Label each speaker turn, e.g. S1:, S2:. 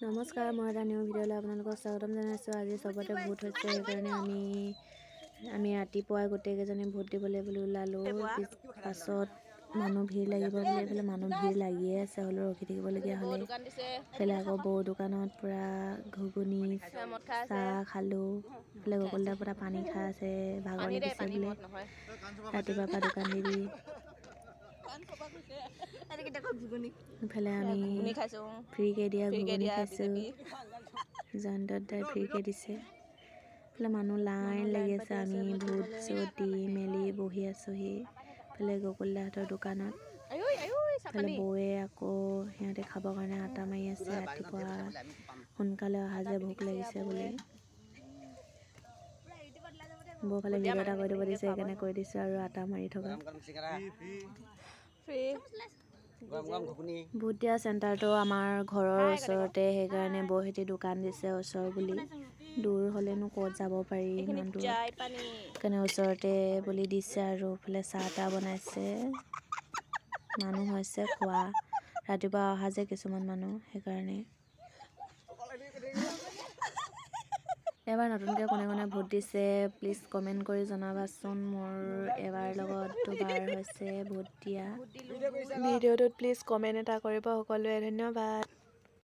S1: নমস্কাৰ, মই এটা নিউ ভিডিঅ'লৈ আপোনালোকক স্বাগতম জনাইছোঁ। আজি চবতে ভোট হৈছে, সেইকাৰণে আমি ৰাতিপুৱাই গোটেইকেইজনী ভোট দিবলৈ বুলি ওলালোঁ। পাছত মানুহ ভিৰ লাগিব বুলি এইফালে মানুহ ভিৰ লাগিয়ে আছে, হ'লেও ৰখি থাকিবলগীয়া হ'লে। এইফালে আকৌ বৌ দোকানত পূৰা ঘুগুনি চাহ খালোঁ। এইফালে গকুলদাৰ পূৰা পানী খাই আছে, ভাগৰ লাগিছে বোলে ৰাতিপুৱাৰ পৰা দোকান দি। ইফালে আমি ফ্ৰীকৈ দিয়া ঘুগুনি খাইছোঁ, জয়ন্তত দাই ফ্ৰীকৈ দিছে। ইফালে মানুহ লাইন লাগি আছে, আমি ভোট চোট দি মেলি বহি আছোঁহি ইফালে গকুলদাহঁতৰ দোকানত। ইফালে বৌয়ে আকৌ সিহঁতে খাবৰ কাৰণে আটা মাৰি আছে, ৰাতিপুৱা সোনকালে অহা যে ভোক লাগিছে বুলি। বৌফালে ভিডিঅ' এটা কৰি দিব দিছে, সেইকাৰণে কৰি দিছোঁ আৰু আটা মাৰি থকা। ভোট দিয়া চেণ্টাৰটো আমাৰ ঘৰৰ ওচৰতে, সেইকাৰণে বৌহেঁতি দোকান দিছে ওচৰ বুলি। দূৰ হ'লেনো ক'ত যাব পাৰি ইমান দূৰ, সেইকাৰণে ওচৰতে বুলি দিছে আৰু। এইফালে চাহ তাহ বনাইছে, মানুহ হৈছে খোৱা, ৰাতিপুৱা অহা যে কিছুমান মানুহ সেইকাৰণে। এবাৰ নতুনকৈ কোনে কোনে ভোট দিছে প্লিজ কমেণ্ট কৰি জনাবাচোন। মোৰ এবাৰ লগত দুবাৰ হৈছে ভোট দিয়া। ভিডিঅ'টোত প্লিজ কমেণ্ট এটা কৰিব সকলোৱে, ধন্যবাদ।